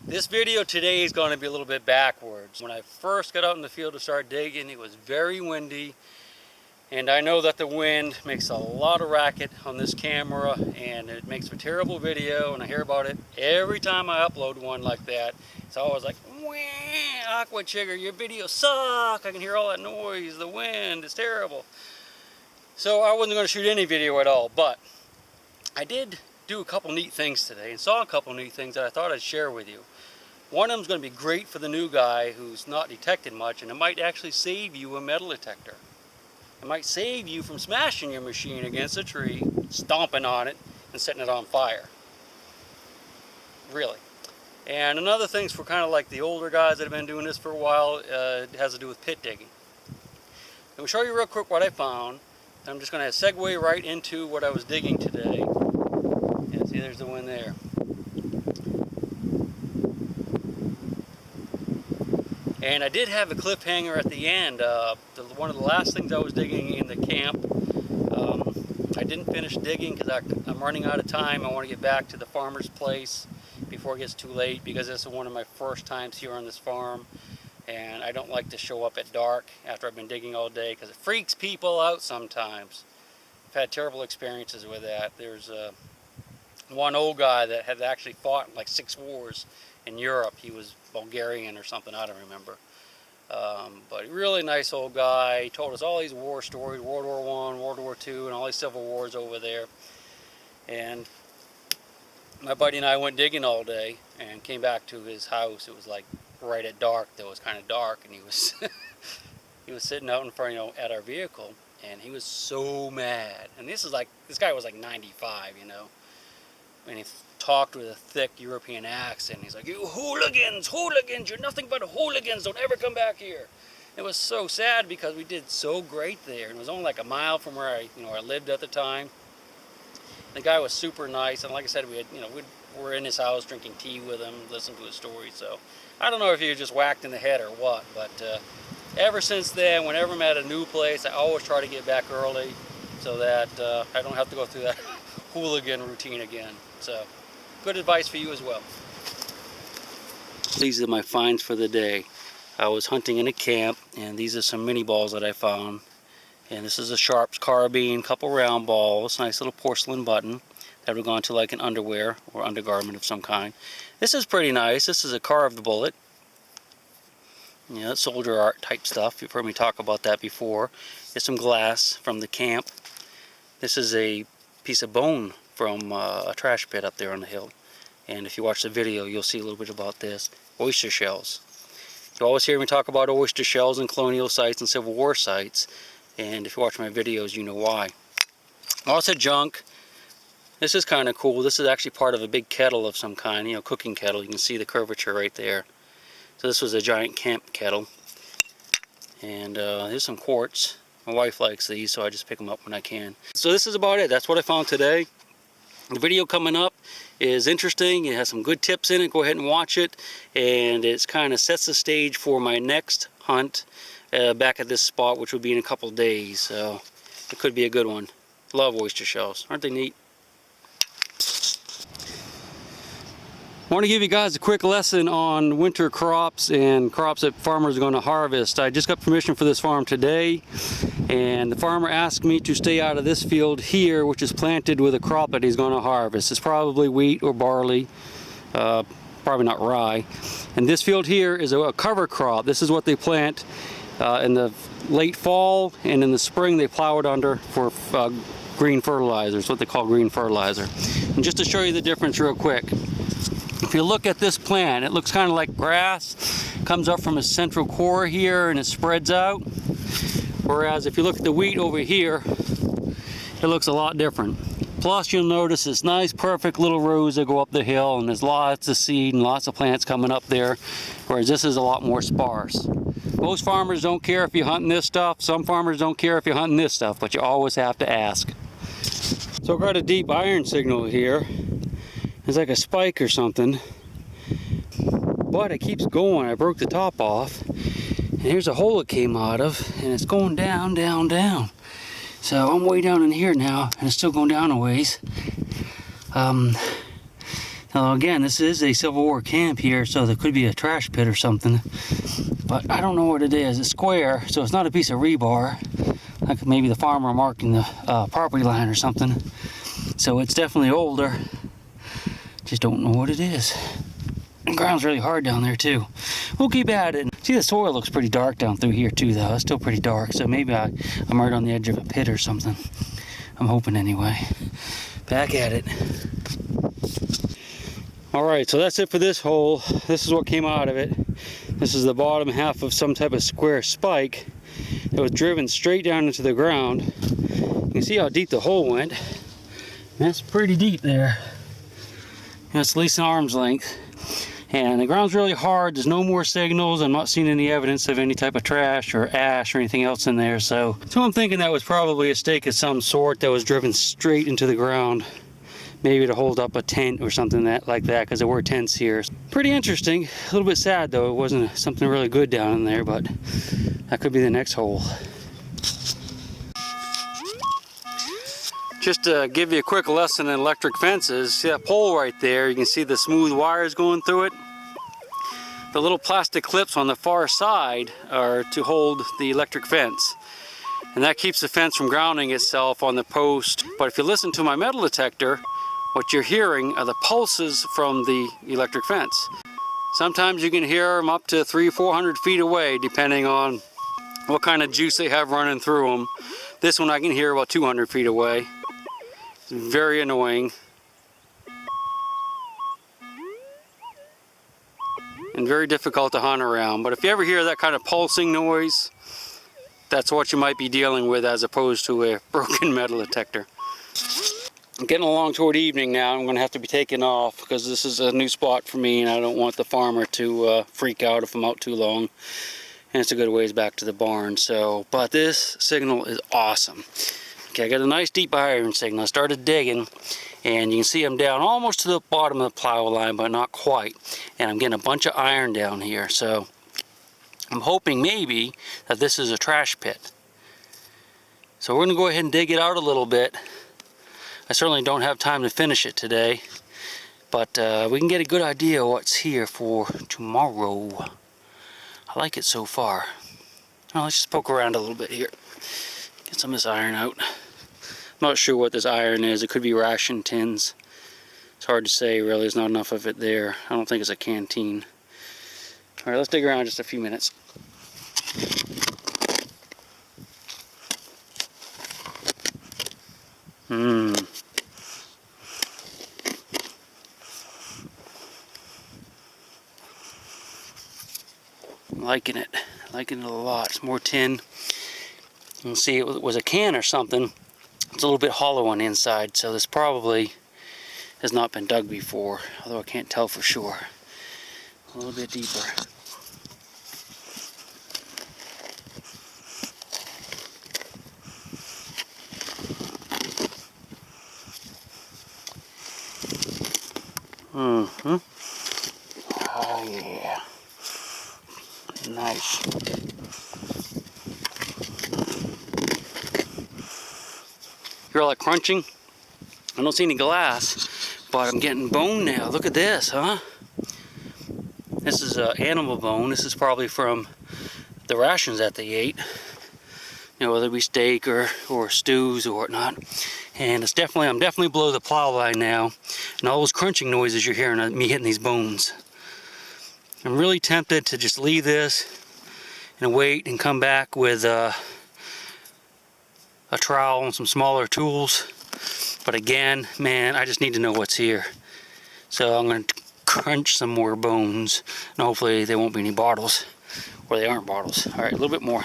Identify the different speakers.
Speaker 1: This video today is going to be a little bit backwards. When I first got out in the field to start digging, it was very windy, and I know that the wind makes a lot of racket on this camera and it makes for terrible video, and I hear about it every time I upload one like that. It's always like, wah, Aquachigger, your videos suck, I can hear all that noise, the wind is terrible. So I wasn't going to shoot any video at all, but I did do a couple neat things today and saw a couple neat things that I thought I'd share with you. One of them is going to be great for the new guy who's not detected much, and it might actually save you a metal detector. It might save you from smashing your machine against a tree, stomping on it, and setting it on fire. Really. And another thing's for kind of like the older guys that have been doing this for a while, it has to do with pit digging. I'll show you real quick what I found. I'm just going to segue right into what I was digging today. Yeah, see, there's the one there. And I did have a cliffhanger at the end. One of the last things I was digging in the camp, I didn't finish digging because I'm running out of time. I want to get back to the farmer's place before it gets too late, because this is one of my first times here on this farm. And I don't like to show up at dark after I've been digging all day because it freaks people out sometimes. I've had terrible experiences with that. There's one old guy that had actually fought in like 6 wars in Europe. He was Bulgarian or something, I don't remember. But a really nice old guy. He told us all these war stories, World War I, World War II, and all these civil wars over there. And my buddy and I went digging all day and came back to his house. It was like right at dark. It was kind of dark, and he was he was sitting out in front, at our vehicle, and he was so mad. And this guy was like 95, and he talked with a thick European accent. He's like, "You hooligans, hooligans, you're nothing but hooligans, don't ever come back here." It was so sad because we did so great there, and it was only like a mile from where I lived at the time. The guy was super nice, and like I said, we were in his house drinking tea with him, listening to his story. So I don't know if he was just whacked in the head or what, but ever since then, whenever I'm at a new place, I always try to get back early so that I don't have to go through that hooligan routine again. So good advice for you as well. These are my finds for the day. I was hunting in a camp, and these are some mini balls that I found. And this is a Sharps carbine, couple round balls, nice little porcelain button that would go into like an underwear or undergarment of some kind. This is pretty nice. This is a carved bullet. Soldier art type stuff. You've heard me talk about that before. There's some glass from the camp. This is a piece of bone from a trash pit up there on the hill. And if you watch the video, you'll see a little bit about this. Oyster shells. You always hear me talk about oyster shells in colonial sites and Civil War sites. And if you watch my videos, you know why. Also junk. This is kind of cool. This is actually part of a big kettle of some kind, cooking kettle. You can see the curvature right there. So this was a giant camp kettle. And here's some quartz. My wife likes these, so I just pick them up when I can. So this is about it. That's what I found today. The video coming up is interesting. It has some good tips in it. Go ahead and watch it. And it kind of sets the stage for my next hunt back at this spot, which will be in a couple days. So it could be a good one. Love oyster shells. Aren't they neat? I want to give you guys a quick lesson on winter crops and crops that farmers are going to harvest. I just got permission for this farm today, and the farmer asked me to stay out of this field here, which is planted with a crop that he's going to harvest. It's probably wheat or barley, probably not rye. And this field here is a cover crop. This is what they plant in the late fall, and in the spring they plow it under for green fertilizer. It's what they call green fertilizer. And just to show you the difference real quick, if you look at this plant, it looks kind of like grass. Comes up from a central core here and it spreads out. Whereas if you look at the wheat over here, it looks a lot different. Plus you'll notice this nice perfect little rows that go up the hill, and there's lots of seed and lots of plants coming up there, whereas this is a lot more sparse. Most farmers don't care if you're hunting this stuff. Some farmers don't care if you're hunting this stuff, but you always have to ask. So I've got a deep iron signal here. It's like a spike or something, but it keeps going. I broke the top off, and here's a hole it came out of, and it's going down, down, down. So I'm way down in here now, and it's still going down a ways. Now again, this is a Civil War camp here, so there could be a trash pit or something. But I don't know what it is. It's square, so it's not a piece of rebar, like maybe the farmer marking the property line or something. So it's definitely older. Just don't know what it is. The ground's really hard down there too. We'll keep at it. See, the soil looks pretty dark down through here too, though. It's still pretty dark, so maybe I'm right on the edge of a pit or something. I'm hoping anyway. Back at it. Alright, so that's it for this hole. This is what came out of it. This is the bottom half of some type of square spike that was driven straight down into the ground. You can see how deep the hole went. That's pretty deep there. That's at least an arm's length. And the ground's really hard. There's no more signals. I'm not seeing any evidence of any type of trash or ash or anything else in there. So I'm thinking that was probably a stake of some sort that was driven straight into the ground. Maybe to hold up a tent or something like that, because there were tents here. Pretty interesting. A little bit sad though. It wasn't something really good down in there, but that could be the next hole. Just to give you a quick lesson in electric fences, see that pole right there? You can see the smooth wires going through it. The little plastic clips on the far side are to hold the electric fence. And that keeps the fence from grounding itself on the post. But if you listen to my metal detector, what you're hearing are the pulses from the electric fence. Sometimes you can hear them up to 300-400 feet away, depending on what kind of juice they have running through them. This one I can hear about 200 feet away. It's very annoying. And very difficult to hunt around. But if you ever hear that kind of pulsing noise, that's what you might be dealing with as opposed to a broken metal detector. I'm getting along toward evening now. I'm going to have to be taking off because this is a new spot for me and I don't want the farmer to freak out if I'm out too long. And it's a good ways back to the barn. But this signal is awesome. Okay, I got a nice deep iron signal. I started digging and you can see I'm down almost to the bottom of the plow line, but not quite. And I'm getting a bunch of iron down here. So I'm hoping maybe that this is a trash pit. So we're going to go ahead and dig it out a little bit. I certainly don't have time to finish it today, but we can get a good idea of what's here for tomorrow. I like it so far. Well, let's just poke around a little bit here. Get some of this iron out. I'm not sure what this iron is. It could be ration tins. It's hard to say really. There's not enough of it there. I don't think it's a canteen. Alright, let's dig around just a few minutes. Liking it. Liking it a lot. It's more tin. You can see it was a can or something. It's a little bit hollow on the inside, so this probably has not been dug before, although I can't tell for sure. A little bit deeper. Oh yeah. Nice. Hear all that crunching? I don't see any glass, but I'm getting bone now. Look at this, huh? This is animal bone. This is probably from the rations that they ate. You know, whether it be steak or stews or whatnot. And it's definitely, I'm definitely below the plow line now. And all those crunching noises you're hearing are me hitting these bones. I'm really tempted to just leave this and wait and come back with a trowel and some smaller tools. But again, man, I just need to know what's here. So I'm going to crunch some more bones. And hopefully there won't be any bottles. Or they aren't bottles. Alright, a little bit more.